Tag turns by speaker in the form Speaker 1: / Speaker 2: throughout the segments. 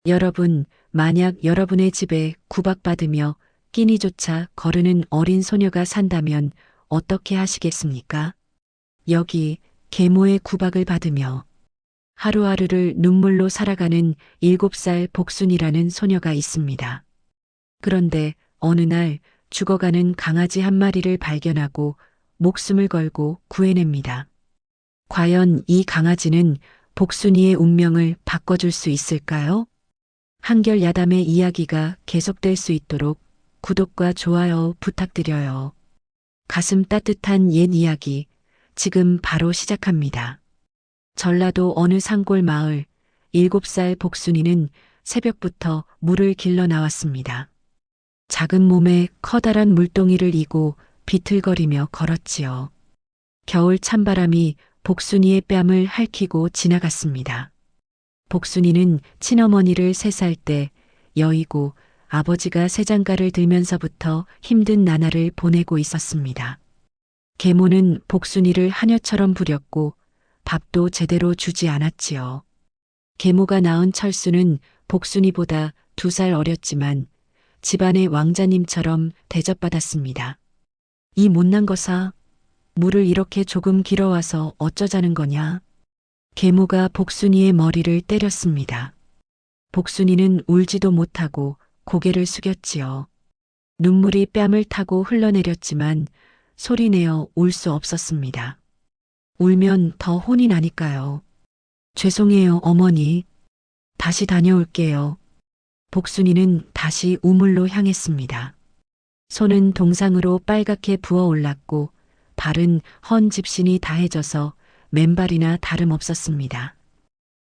Speaker 1: 여러분, 만약 여러분의 집에 구박받으며 끼니조차 거르는 어린 소녀가 산다면 어떻게 하시겠습니까? 여기 계모의 구박을 받으며 하루하루를 눈물로 살아가는 7살 복순이라는 소녀가 있습니다. 그런데 어느 날 죽어가는 강아지 한 마리를 발견하고 목숨을 걸고 구해냅니다. 과연 이 강아지는 복순이의 운명을 바꿔줄 수 있을까요? 한결 야담의 이야기가 계속될 수 있도록 구독과 좋아요 부탁드려요. 가슴 따뜻한 옛 이야기 지금 바로 시작합니다. 전라도 어느 산골 마을 7살 복순이는 새벽부터 물을 길러 나왔습니다. 작은 몸에 커다란 물동이를 이고 비틀거리며 걸었지요. 겨울 찬바람이 복순이의 뺨을 핥히고 지나갔습니다. 복순이는 친어머니를 3살 때 여의고 아버지가 새장가를 들면서부터 힘든 나날을 보내고 있었습니다. 계모는 복순이를 하녀처럼 부렸고 밥도 제대로 주지 않았지요. 계모가 낳은 철수는 복순이보다 2살 어렸지만 집안의 왕자님처럼 대접받았습니다. 이 못난 것아, 물을 이렇게 조금 길어와서 어쩌자는 거냐? 계모가 복순이의 머리를 때렸습니다. 복순이는 울지도 못하고 고개를 숙였지요. 눈물이 뺨을 타고 흘러내렸지만 소리내어 울 수 없었습니다. 울면 더 혼이 나니까요. 죄송해요, 어머니. 다시 다녀올게요. 복순이는 다시 우물로 향했습니다. 손은 동상으로 빨갛게 부어올랐고 발은 헌 집신이 다해져서 맨발이나 다름없었습니다.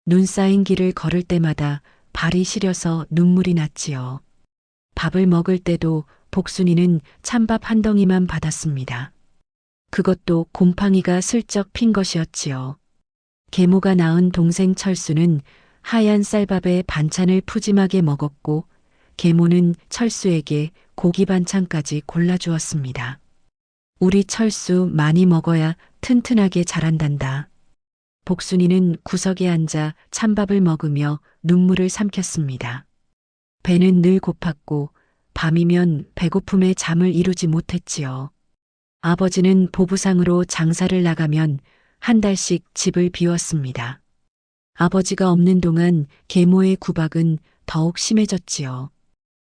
Speaker 1: 눈 쌓인 길을 걸을 때마다 발이 시려서 눈물이 났지요. 밥을 먹을 때도 복순이는 찬밥 한 덩이만 받았습니다. 그것도 곰팡이가 슬쩍 핀 것이었지요. 계모가 낳은 동생 철수는 하얀 쌀밥에 반찬을 푸짐하게 먹었고 계모는 철수에게 고기 반찬까지 골라주었습니다. 우리 철수 많이 먹어야 튼튼하게 자란단다. 복순이는 구석에 앉아 찬밥을 먹으며 눈물을 삼켰습니다. 배는 늘 고팠고 밤이면 배고픔에 잠을 이루지 못했지요. 아버지는 보부상으로 장사를 나가면 한 달씩 집을 비웠습니다. 아버지가 없는 동안 계모의 구박은 더욱 심해졌지요.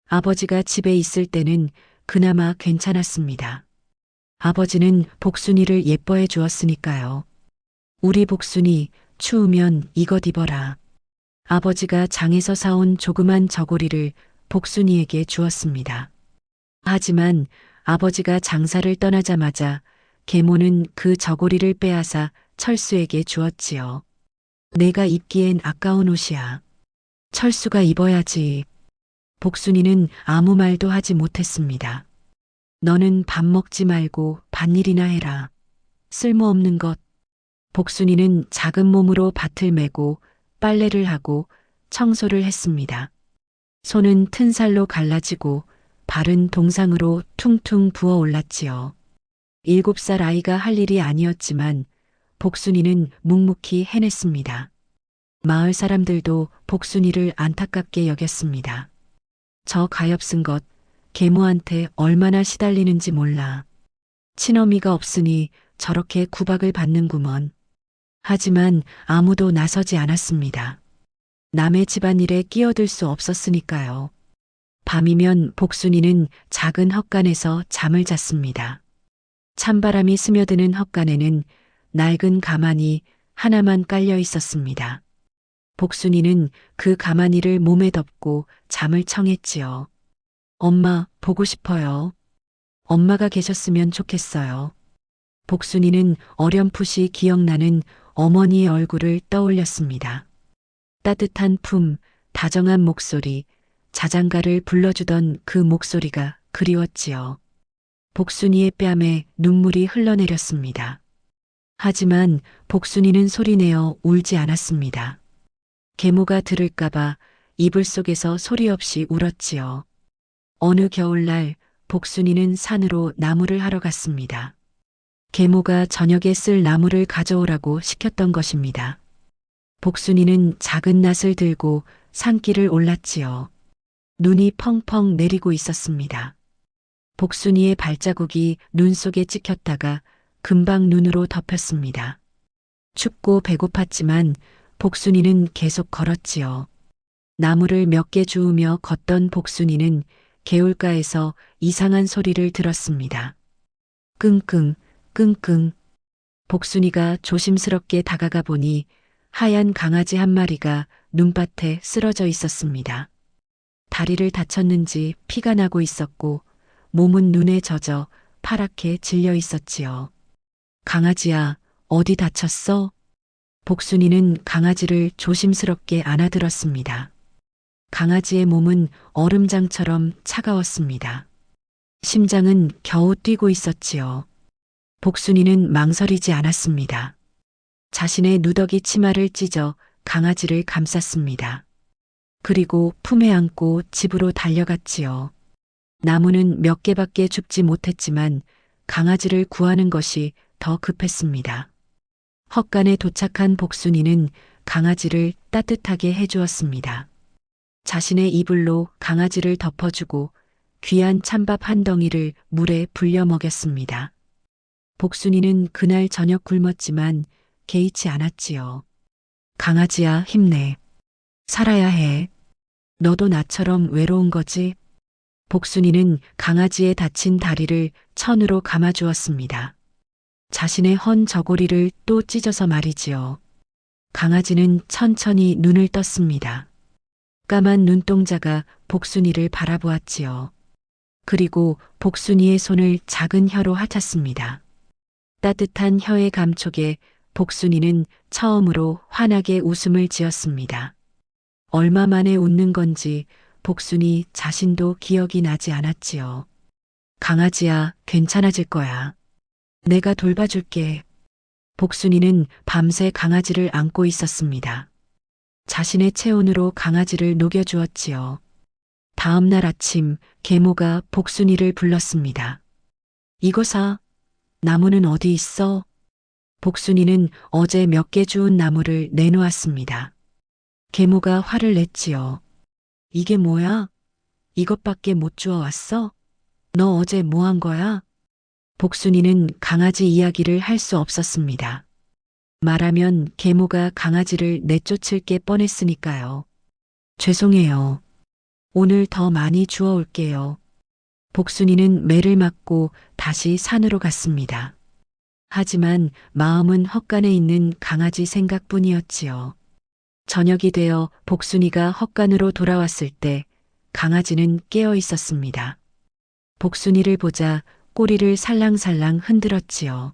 Speaker 1: 아버지가 집에 있을 때는 그나마 괜찮았습니다. 아버지는 복순이를 예뻐해 주었으니까요. 우리 복순이 추우면 이것 입어라. 아버지가 장에서 사온 조그만 저고리를 복순이에게 주었습니다. 하지만 아버지가 장사를 떠나자마자 계모는 그 저고리를 빼앗아 철수에게 주었지요. 내가 입기엔 아까운 옷이야. 철수가 입어야지. 복순이는 아무 말도 하지 못했습니다. 너는 밥 먹지 말고 밭일이나 해라. 쓸모없는 것. 복순이는 작은 몸으로 밭을 메고 빨래를 하고 청소를 했습니다. 손은 튼살로 갈라지고 발은 동상으로 퉁퉁 부어올랐지요. 7살 아이가 할 일이 아니었지만 복순이는 묵묵히 해냈습니다. 마을 사람들도 복순이를 안타깝게 여겼습니다. 저 가엾은 것, 계모한테 얼마나 시달리는지 몰라. 친어미가 없으니 저렇게 구박을 받는구먼. 하지만 아무도 나서지 않았습니다. 남의 집안일에 끼어들 수 없었으니까요. 밤이면 복순이는 작은 헛간에서 잠을 잤습니다. 찬바람이 스며드는 헛간에는 낡은 가마니 하나만 깔려 있었습니다. 복순이는 그 가마니를 몸에 덮고 잠을 청했지요. 엄마, 보고 싶어요. 엄마가 계셨으면 좋겠어요. 복순이는 어렴풋이 기억나는 어머니의 얼굴을 떠올렸습니다. 따뜻한 품, 다정한 목소리, 자장가를 불러주던 그 목소리가 그리웠지요. 복순이의 뺨에 눈물이 흘러내렸습니다. 하지만 복순이는 소리내어 울지 않았습니다. 계모가 들을까봐 이불 속에서 소리 없이 울었지요. 어느 겨울날 복순이는 산으로 나무를 하러 갔습니다. 계모가 저녁에 쓸 나무를 가져오라고 시켰던 것입니다. 복순이는 작은 낫을 들고 산길을 올랐지요. 눈이 펑펑 내리고 있었습니다. 복순이의 발자국이 눈 속에 찍혔다가 금방 눈으로 덮였습니다. 춥고 배고팠지만 복순이는 계속 걸었지요. 나무를 몇 개 주우며 걷던 복순이는 개울가에서 이상한 소리를 들었습니다. 끙끙, 끙끙. 복순이가 조심스럽게 다가가 보니 하얀 강아지 한 마리가 눈밭에 쓰러져 있었습니다. 다리를 다쳤는지 피가 나고 있었고 몸은 눈에 젖어 파랗게 질려 있었지요. 강아지야, 어디 다쳤어? 복순이는 강아지를 조심스럽게 안아들었습니다. 강아지의 몸은 얼음장처럼 차가웠습니다. 심장은 겨우 뛰고 있었지요. 복순이는 망설이지 않았습니다. 자신의 누더기 치마를 찢어 강아지를 감쌌습니다. 그리고 품에 안고 집으로 달려갔지요. 나무는 몇 개밖에 줍지 못했지만 강아지를 구하는 것이 더 급했습니다. 헛간에 도착한 복순이는 강아지를 따뜻하게 해주었습니다. 자신의 이불로 강아지를 덮어주고 귀한 찬밥 한 덩이를 물에 불려 먹였습니다. 복순이는 그날 저녁 굶었지만 개의치 않았지요. 강아지야, 힘내. 살아야 해. 너도 나처럼 외로운 거지? 복순이는 강아지의 다친 다리를 천으로 감아주었습니다. 자신의 헌 저고리를 또 찢어서 말이지요. 강아지는 천천히 눈을 떴습니다. 까만 눈동자가 복순이를 바라보았지요. 그리고 복순이의 손을 작은 혀로 핥았습니다. 따뜻한 혀의 감촉에 복순이는 처음으로 환하게 웃음을 지었습니다. 얼마 만에 웃는 건지 복순이 자신도 기억이 나지 않았지요. 강아지야, 괜찮아질 거야. 내가 돌봐줄게. 복순이는 밤새 강아지를 안고 있었습니다. 자신의 체온으로 강아지를 녹여주었지요. 다음 날 아침 계모가 복순이를 불렀습니다. 이거사, 나무는 어디 있어? 복순이는 어제 몇 개 주운 나무를 내놓았습니다. 계모가 화를 냈지요. 이게 뭐야? 이것밖에 못 주워왔어? 너 어제 뭐 한 거야? 복순이는 강아지 이야기를 할 수 없었습니다. 말하면 계모가 강아지를 내쫓을 게 뻔했으니까요. 죄송해요. 오늘 더 많이 주워올게요. 복순이는 매를 맞고 다시 산으로 갔습니다. 하지만 마음은 헛간에 있는 강아지 생각뿐이었지요. 저녁이 되어 복순이가 헛간으로 돌아왔을 때 강아지는 깨어 있었습니다. 복순이를 보자 꼬리를 살랑살랑 흔들었지요.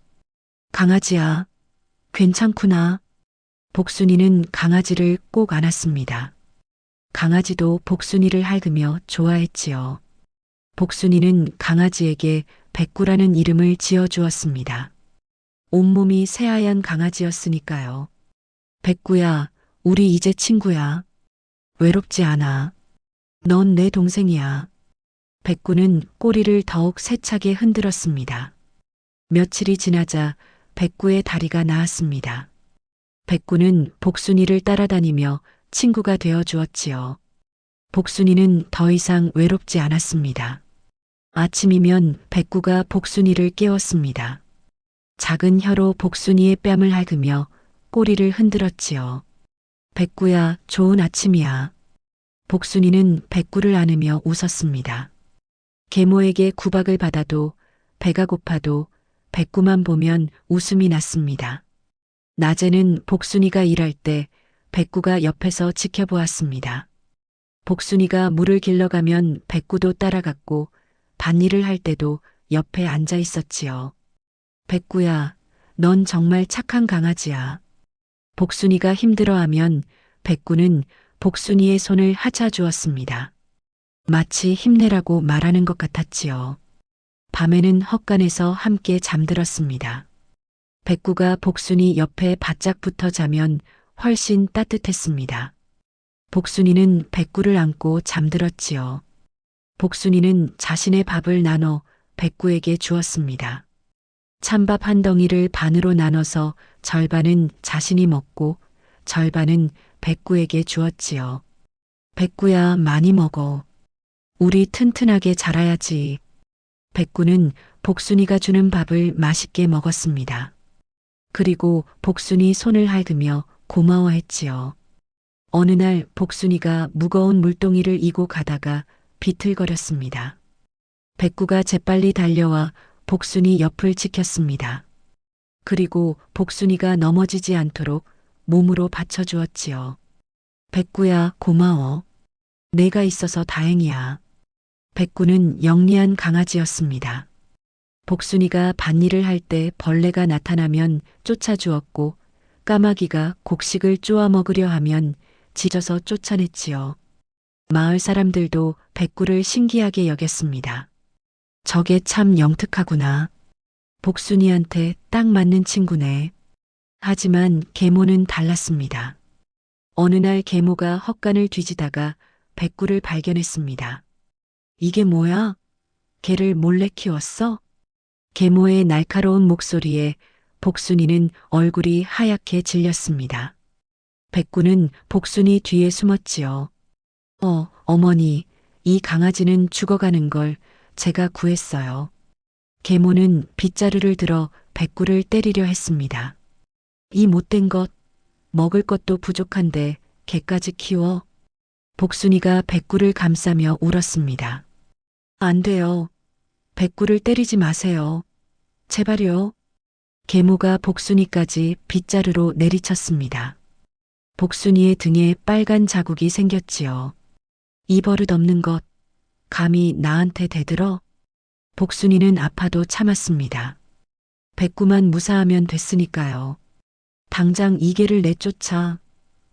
Speaker 1: 강아지야, 괜찮구나. 복순이는 강아지를 꼭 안았습니다. 강아지도 복순이를 핥으며 좋아했지요. 복순이는 강아지에게 백구라는 이름을 지어주었습니다. 온몸이 새하얀 강아지였으니까요. 백구야, 우리 이제 친구야. 외롭지 않아. 넌 내 동생이야. 백구는 꼬리를 더욱 세차게 흔들었습니다. 며칠이 지나자 백구의 다리가 나았습니다. 백구는 복순이를 따라다니며 친구가 되어 주었지요. 복순이는 더 이상 외롭지 않았습니다. 아침이면 백구가 복순이를 깨웠습니다. 작은 혀로 복순이의 뺨을 핥으며 꼬리를 흔들었지요. 백구야, 좋은 아침이야. 복순이는 백구를 안으며 웃었습니다. 계모에게 구박을 받아도 배가 고파도 백구만 보면 웃음이 났습니다. 낮에는 복순이가 일할 때 백구가 옆에서 지켜보았습니다. 복순이가 물을 길러가면 백구도 따라갔고 밭일을 할 때도 옆에 앉아 있었지요. 백구야, 넌 정말 착한 강아지야. 복순이가 힘들어하면 백구는 복순이의 손을 하차주었습니다. 마치 힘내라고 말하는 것 같았지요. 밤에는 헛간에서 함께 잠들었습니다. 백구가 복순이 옆에 바짝 붙어 자면 훨씬 따뜻했습니다. 복순이는 백구를 안고 잠들었지요. 복순이는 자신의 밥을 나눠 백구에게 주었습니다. 찬밥 한 덩이를 반으로 나눠서 절반은 자신이 먹고 절반은 백구에게 주었지요. 백구야, 많이 먹어. 우리 튼튼하게 자라야지. 백구는 복순이가 주는 밥을 맛있게 먹었습니다. 그리고 복순이 손을 핥으며 고마워했지요. 어느 날 복순이가 무거운 물동이를 이고 가다가 비틀거렸습니다. 백구가 재빨리 달려와 복순이 옆을 지켰습니다. 그리고 복순이가 넘어지지 않도록 몸으로 받쳐주었지요. 백구야, 고마워. 내가 있어서 다행이야. 백구는 영리한 강아지였습니다. 복순이가 밭일을 할 때 벌레가 나타나면 쫓아주었고 까마귀가 곡식을 쪼아 먹으려 하면 짖어서 쫓아냈지요. 마을 사람들도 백구를 신기하게 여겼습니다. 저게 참 영특하구나. 복순이한테 딱 맞는 친구네. 하지만 계모는 달랐습니다. 어느 날 계모가 헛간을 뒤지다가 백구를 발견했습니다. 이게 뭐야? 개를 몰래 키웠어? 계모의 날카로운 목소리에 복순이는 얼굴이 하얗게 질렸습니다. 백구는 복순이 뒤에 숨었지요. 어머니, 이 강아지는 죽어가는 걸 제가 구했어요. 계모는 빗자루를 들어 백구를 때리려 했습니다. 이 못된 것, 먹을 것도 부족한데 개까지 키워? 복순이가 백구를 감싸며 울었습니다. 안 돼요. 백구를 때리지 마세요. 제발요. 계모가 복순이까지 빗자루로 내리쳤습니다. 복순이의 등에 빨간 자국이 생겼지요. 이 버릇 없는 것, 감히 나한테 대들어? 복순이는 아파도 참았습니다. 백구만 무사하면 됐으니까요. 당장 이 개를 내쫓아.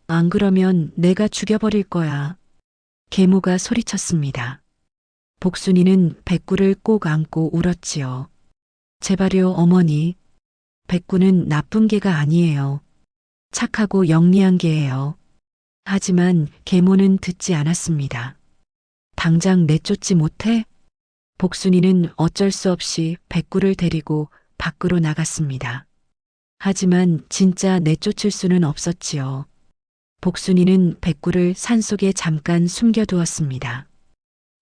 Speaker 1: 안 그러면 내가 죽여버릴 거야. 계모가 소리쳤습니다. 복순이는 백구를 꼭 안고 울었지요. 제발요, 어머니. 백구는 나쁜 개가 아니에요. 착하고 영리한 개예요. 하지만 계모는 듣지 않았습니다. 당장 내쫓지 못해? 복순이는 어쩔 수 없이 백구를 데리고 밖으로 나갔습니다. 하지만 진짜 내쫓을 수는 없었지요. 복순이는 백구를 산속에 잠깐 숨겨두었습니다.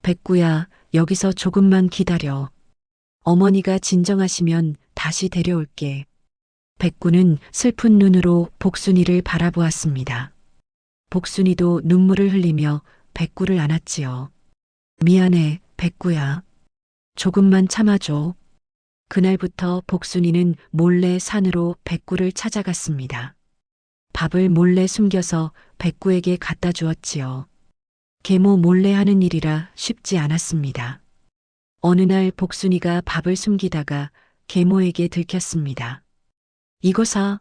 Speaker 1: 백구야, 여기서 조금만 기다려. 어머니가 진정하시면 다시 데려올게. 백구는 슬픈 눈으로 복순이를 바라보았습니다. 복순이도 눈물을 흘리며 백구를 안았지요. 미안해, 백구야. 조금만 참아줘. 그날부터 복순이는 몰래 산으로 백구를 찾아갔습니다. 밥을 몰래 숨겨서 백구에게 갖다 주었지요. 계모 몰래 하는 일이라 쉽지 않았습니다. 어느 날 복순이가 밥을 숨기다가 계모에게 들켰습니다. 이거 사.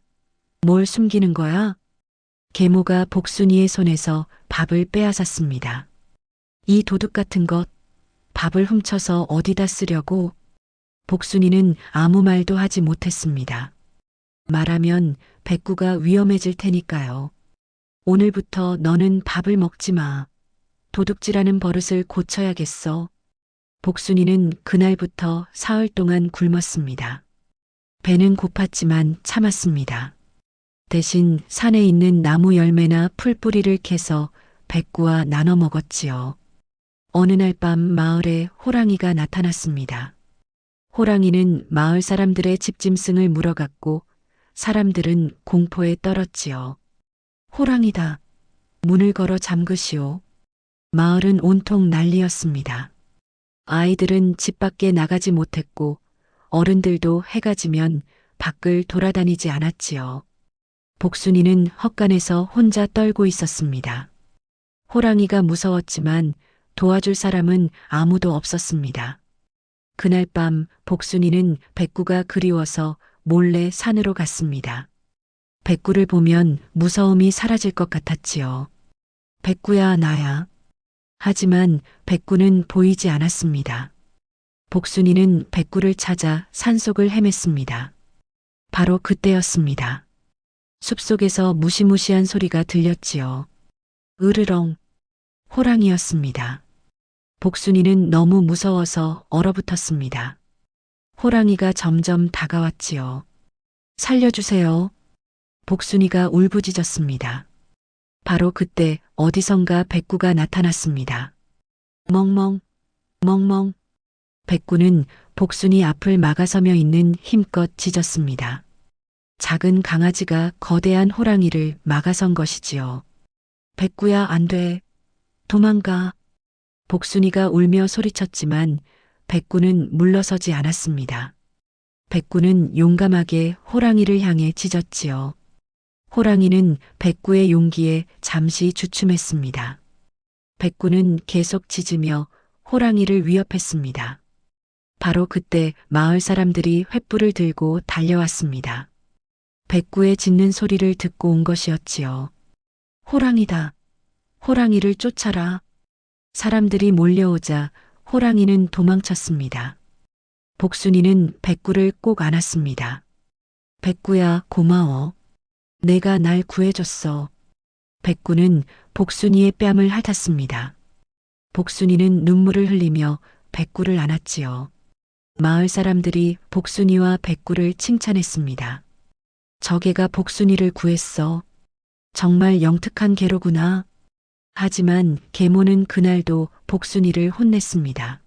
Speaker 1: 뭘 숨기는 거야? 계모가 복순이의 손에서 밥을 빼앗았습니다. 이 도둑 같은 것, 밥을 훔쳐서 어디다 쓰려고? 복순이는 아무 말도 하지 못했습니다. 말하면 백구가 위험해질 테니까요. 오늘부터 너는 밥을 먹지 마. 도둑질하는 버릇을 고쳐야겠어. 복순이는 그날부터 사흘 동안 굶었습니다. 배는 고팠지만 참았습니다. 대신 산에 있는 나무 열매나 풀뿌리를 캐서 백구와 나눠 먹었지요. 어느 날 밤 마을에 호랑이가 나타났습니다. 호랑이는 마을 사람들의 집짐승을 물어갔고 사람들은 공포에 떨었지요. 호랑이다. 문을 걸어 잠그시오. 마을은 온통 난리였습니다. 아이들은 집 밖에 나가지 못했고 어른들도 해가 지면 밖을 돌아다니지 않았지요. 복순이는 헛간에서 혼자 떨고 있었습니다. 호랑이가 무서웠지만 도와줄 사람은 아무도 없었습니다. 그날 밤 복순이는 백구가 그리워서 몰래 산으로 갔습니다. 백구를 보면 무서움이 사라질 것 같았지요. 백구야, 나야. 하지만 백구는 보이지 않았습니다. 복순이는 백구를 찾아 산속을 헤맸습니다. 바로 그때였습니다. 숲속에서 무시무시한 소리가 들렸지요. 으르렁. 호랑이였습니다. 복순이는 너무 무서워서 얼어붙었습니다. 호랑이가 점점 다가왔지요. 살려주세요. 복순이가 울부짖었습니다. 바로 그때 어디선가 백구가 나타났습니다. 멍멍, 멍멍. 백구는 복순이 앞을 막아서며 있는 힘껏 짖었습니다. 작은 강아지가 거대한 호랑이를 막아선 것이지요. 백구야, 안 돼. 도망가. 복순이가 울며 소리쳤지만 백구는 물러서지 않았습니다. 백구는 용감하게 호랑이를 향해 짖었지요. 호랑이는 백구의 용기에 잠시 주춤했습니다. 백구는 계속 짖으며 호랑이를 위협했습니다. 바로 그때 마을 사람들이 횃불을 들고 달려왔습니다. 백구의 짖는 소리를 듣고 온 것이었지요. 호랑이다. 호랑이를 쫓아라. 사람들이 몰려오자 호랑이는 도망쳤습니다. 복순이는 백구를 꼭 안았습니다. 백구야, 고마워. 내가 날 구해줬어. 백구는 복순이의 뺨을 핥았습니다. 복순이는 눈물을 흘리며 백구를 안았지요. 마을 사람들이 복순이와 백구를 칭찬했습니다. 저 개가 복순이를 구했어. 정말 영특한 개로구나. 하지만 계모는 그날도 복순이를 혼냈습니다.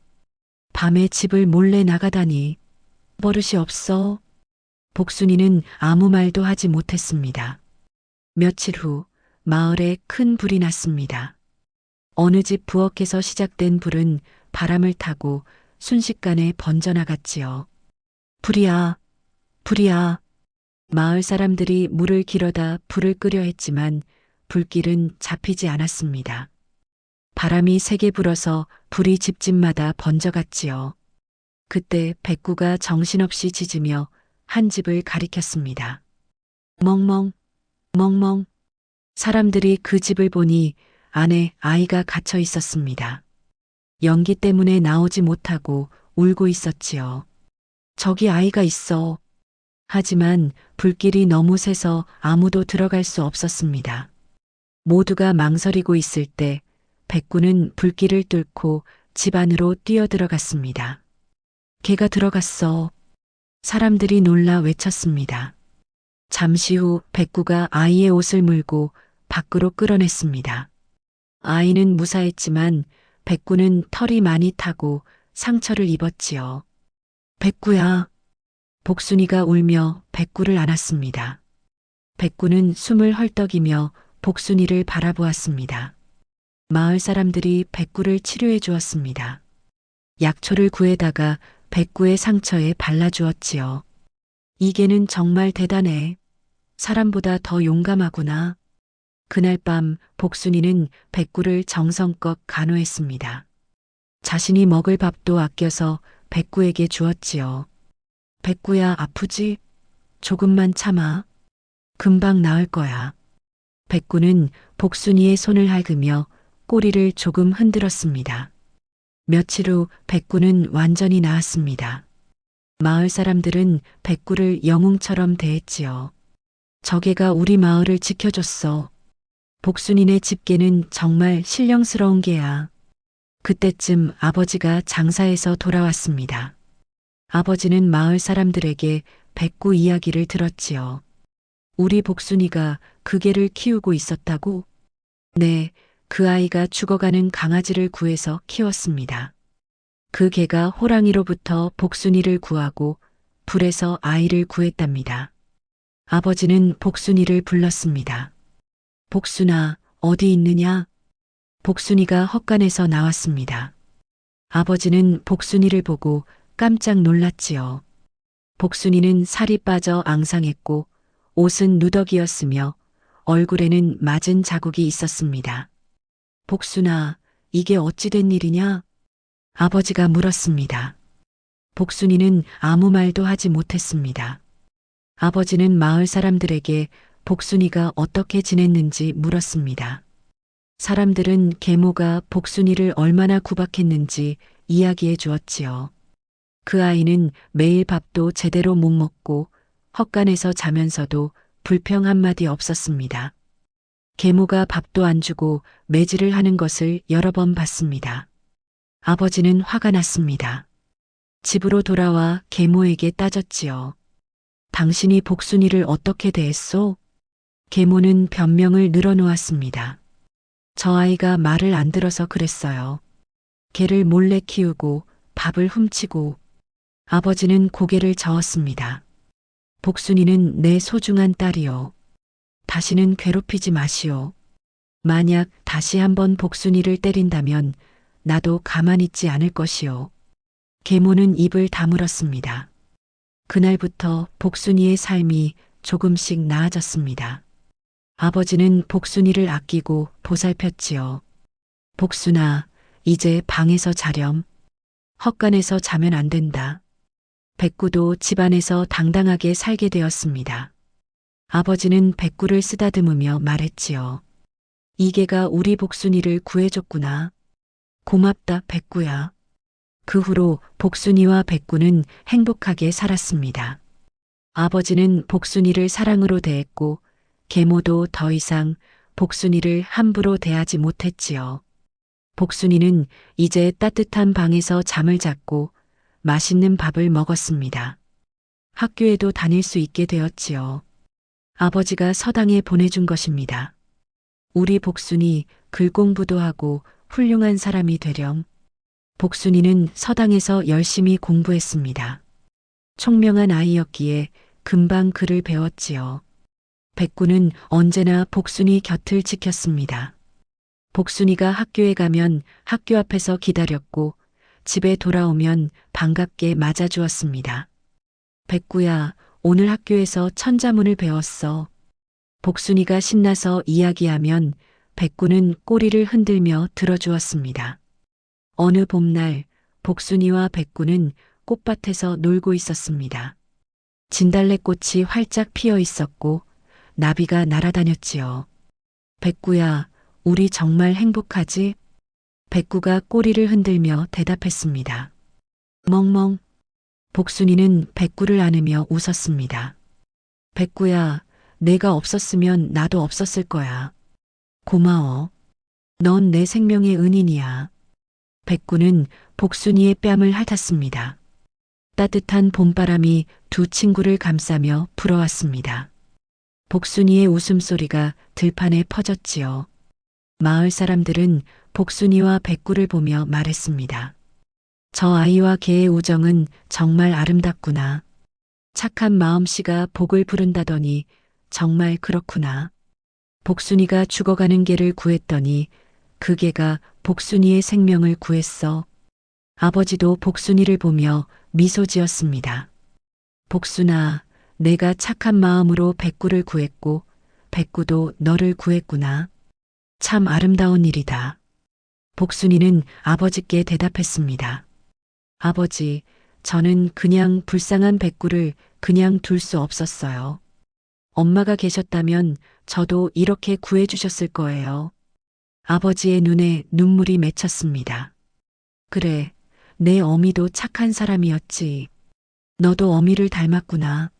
Speaker 1: 밤에 집을 몰래 나가다니 버릇이 없어. 복순이는 아무 말도 하지 못했습니다. 며칠 후 마을에 큰 불이 났습니다. 어느 집 부엌에서 시작된 불은 바람을 타고 순식간에 번져나갔지요. 불이야, 불이야. 마을 사람들이 물을 길어다 불을 끄려 했지만 불길은 잡히지 않았습니다. 바람이 세게 불어서 불이 집집마다 번져갔지요. 그때 백구가 정신없이 짖으며 한 집을 가리켰습니다. 멍멍, 멍멍. 사람들이 그 집을 보니 안에 아이가 갇혀 있었습니다. 연기 때문에 나오지 못하고 울고 있었지요. 저기 아이가 있어. 하지만 불길이 너무 세서 아무도 들어갈 수 없었습니다. 모두가 망설이고 있을 때 백구는 불길을 뚫고 집 안으로 뛰어들어갔습니다. 개가 들어갔어. 사람들이 놀라 외쳤습니다. 잠시 후 백구가 아이의 옷을 물고 밖으로 끌어냈습니다. 아이는 무사했지만 백구는 털이 많이 타고 상처를 입었지요. 백구야. 복순이가 울며 백구를 안았습니다. 백구는 숨을 헐떡이며 복순이를 바라보았습니다. 마을 사람들이 백구를 치료해 주었습니다. 약초를 구해다가 백구의 상처에 발라주었지요. 이 개는 정말 대단해. 사람보다 더 용감하구나. 그날 밤 복순이는 백구를 정성껏 간호했습니다. 자신이 먹을 밥도 아껴서 백구에게 주었지요. 백구야, 아프지? 조금만 참아. 금방 나을 거야. 백구는 복순이의 손을 핥으며 꼬리를 조금 흔들었습니다. 며칠 후 백구는 완전히 나았습니다. 마을 사람들은 백구를 영웅처럼 대했지요. 저 개가 우리 마을을 지켜줬어. 복순이네 집게는 정말 신령스러운 개야. 그때쯤 아버지가 장사에서 돌아왔습니다. 아버지는 마을 사람들에게 백구 이야기를 들었지요. 우리 복순이가 그 개를 키우고 있었다고? 네, 그 아이가 죽어가는 강아지를 구해서 키웠습니다. 그 개가 호랑이로부터 복순이를 구하고 불에서 아이를 구했답니다. 아버지는 복순이를 불렀습니다. 복순아, 어디 있느냐? 복순이가 헛간에서 나왔습니다. 아버지는 복순이를 보고 깜짝 놀랐지요. 복순이는 살이 빠져 앙상했고 옷은 누더기였으며 얼굴에는 맞은 자국이 있었습니다. 복순아, 이게 어찌 된 일이냐? 아버지가 물었습니다. 복순이는 아무 말도 하지 못했습니다. 아버지는 마을 사람들에게 복순이가 어떻게 지냈는지 물었습니다. 사람들은 계모가 복순이를 얼마나 구박했는지 이야기해 주었지요. 그 아이는 매일 밥도 제대로 못 먹고 헛간에서 자면서도 불평 한마디 없었습니다. 계모가 밥도 안 주고 매질을 하는 것을 여러 번 봤습니다. 아버지는 화가 났습니다. 집으로 돌아와 계모에게 따졌지요. 당신이 복순이를 어떻게 대했소? 계모는 변명을 늘어놓았습니다. 저 아이가 말을 안 들어서 그랬어요. 개를 몰래 키우고 밥을 훔치고. 아버지는 고개를 저었습니다. 복순이는 내 소중한 딸이요. 다시는 괴롭히지 마시오. 만약 다시 한번 복순이를 때린다면 나도 가만히 있지 않을 것이오. 계모는 입을 다물었습니다. 그날부터 복순이의 삶이 조금씩 나아졌습니다. 아버지는 복순이를 아끼고 보살폈지요. 복순아, 이제 방에서 자렴. 헛간에서 자면 안 된다. 백구도 집안에서 당당하게 살게 되었습니다. 아버지는 백구를 쓰다듬으며 말했지요. 이게가 우리 복순이를 구해줬구나. 고맙다, 백구야. 그 후로 복순이와 백구는 행복하게 살았습니다. 아버지는 복순이를 사랑으로 대했고 계모도 더 이상 복순이를 함부로 대하지 못했지요. 복순이는 이제 따뜻한 방에서 잠을 잤고 맛있는 밥을 먹었습니다. 학교에도 다닐 수 있게 되었지요. 아버지가 서당에 보내준 것입니다. 우리 복순이 글 공부도 하고 훌륭한 사람이 되렴. 복순이는 서당에서 열심히 공부했습니다. 총명한 아이였기에 금방 글을 배웠지요. 백구는 언제나 복순이 곁을 지켰습니다. 복순이가 학교에 가면 학교 앞에서 기다렸고 집에 돌아오면 반갑게 맞아주었습니다. 백구야, 오늘 학교에서 천자문을 배웠어. 복순이가 신나서 이야기하면 백구는 꼬리를 흔들며 들어주었습니다. 어느 봄날 복순이와 백구는 꽃밭에서 놀고 있었습니다. 진달래꽃이 활짝 피어 있었고 나비가 날아다녔지요. 백구야, 우리 정말 행복하지? 백구가 꼬리를 흔들며 대답했습니다. 멍멍. 복순이는 백구를 안으며 웃었습니다. 백구야, 내가 없었으면 나도 없었을 거야. 고마워. 넌 내 생명의 은인이야. 백구는 복순이의 뺨을 핥았습니다. 따뜻한 봄바람이 두 친구를 감싸며 불어왔습니다. 복순이의 웃음소리가 들판에 퍼졌지요. 마을 사람들은 복순이와 백구를 보며 말했습니다. 저 아이와 개의 우정은 정말 아름답구나. 착한 마음씨가 복을 부른다더니 정말 그렇구나. 복순이가 죽어가는 개를 구했더니 그 개가 복순이의 생명을 구했어. 아버지도 복순이를 보며 미소 지었습니다. 복순아, 내가 착한 마음으로 백구를 구했고 백구도 너를 구했구나. 참 아름다운 일이다. 복순이는 아버지께 대답했습니다. 아버지, 저는 그냥 불쌍한 백구를 그냥 둘 수 없었어요. 엄마가 계셨다면 저도 이렇게 구해주셨을 거예요. 아버지의 눈에 눈물이 맺혔습니다. 그래, 내 어미도 착한 사람이었지. 너도 어미를 닮았구나.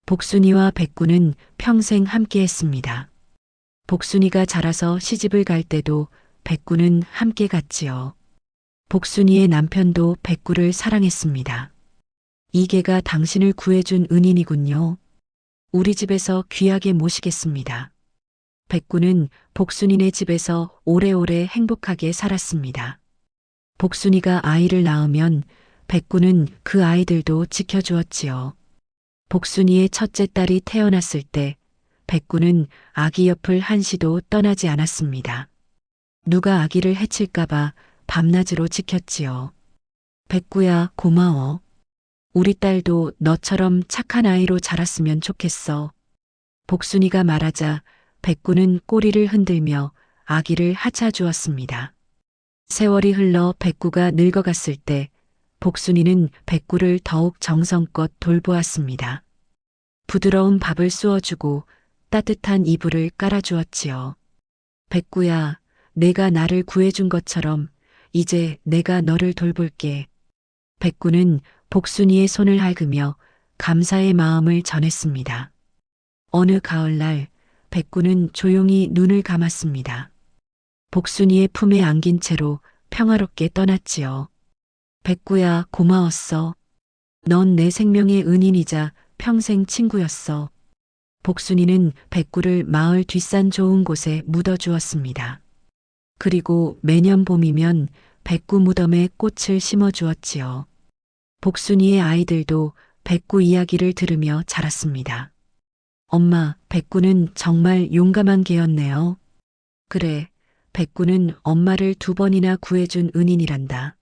Speaker 1: 복순이와 백구는 평생 함께했습니다. 복순이가 자라서 시집을 갈 때도 백구는 함께 갔지요. 복순이의 남편도 백구를 사랑했습니다. 이 개가 당신을 구해준 은인이군요. 우리 집에서 귀하게 모시겠습니다. 백구는 복순이네 집에서 오래오래 행복하게 살았습니다. 복순이가 아이를 낳으면 백구는 그 아이들도 지켜주었지요. 복순이의 첫째 딸이 태어났을 때 백구는 아기 옆을 한시도 떠나지 않았습니다. 누가 아기를 해칠까봐 밤낮으로 지켰지요. 백구야, 고마워. 우리 딸도 너처럼 착한 아이로 자랐으면 좋겠어. 복순이가 말하자 백구는 꼬리를 흔들며 아기를 하차주었습니다. 세월이 흘러 백구가 늙어갔을 때 복순이는 백구를 더욱 정성껏 돌보았습니다. 부드러운 밥을 쑤어주고 따뜻한 이불을 깔아주었지요. 백구야, 내가 나를 구해준 것처럼 이제 내가 너를 돌볼게. 백구는 복순이의 손을 핥으며 감사의 마음을 전했습니다. 어느 가을날 백구는 조용히 눈을 감았습니다. 복순이의 품에 안긴 채로 평화롭게 떠났지요. 백구야, 고마웠어. 넌 내 생명의 은인이자 평생 친구였어. 복순이는 백구를 마을 뒷산 좋은 곳에 묻어주었습니다. 그리고 매년 봄이면 백구 무덤에 꽃을 심어 주었지요. 복순이의 아이들도 백구 이야기를 들으며 자랐습니다. 엄마, 백구는 정말 용감한 개였네요. 그래, 백구는 엄마를 2번이나 구해준 은인이란다.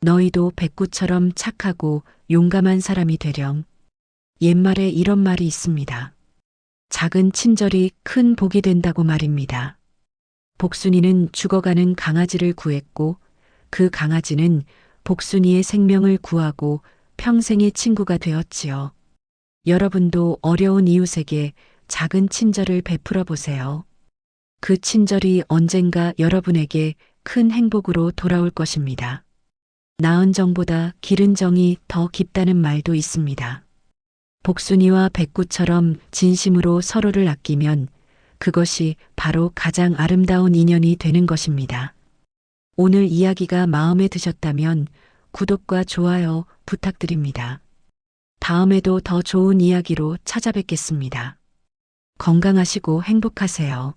Speaker 1: 너희도 백구처럼 착하고 용감한 사람이 되렴. 옛말에 이런 말이 있습니다. 작은 친절이 큰 복이 된다고 말입니다. 복순이는 죽어가는 강아지를 구했고 그 강아지는 복순이의 생명을 구하고 평생의 친구가 되었지요. 여러분도 어려운 이웃에게 작은 친절을 베풀어 보세요. 그 친절이 언젠가 여러분에게 큰 행복으로 돌아올 것입니다. 나은 정보다 기른 정이 더 깊다는 말도 있습니다. 복순이와 백구처럼 진심으로 서로를 아끼면 그것이 바로 가장 아름다운 인연이 되는 것입니다. 오늘 이야기가 마음에 드셨다면 구독과 좋아요 부탁드립니다. 다음에도 더 좋은 이야기로 찾아뵙겠습니다. 건강하시고 행복하세요.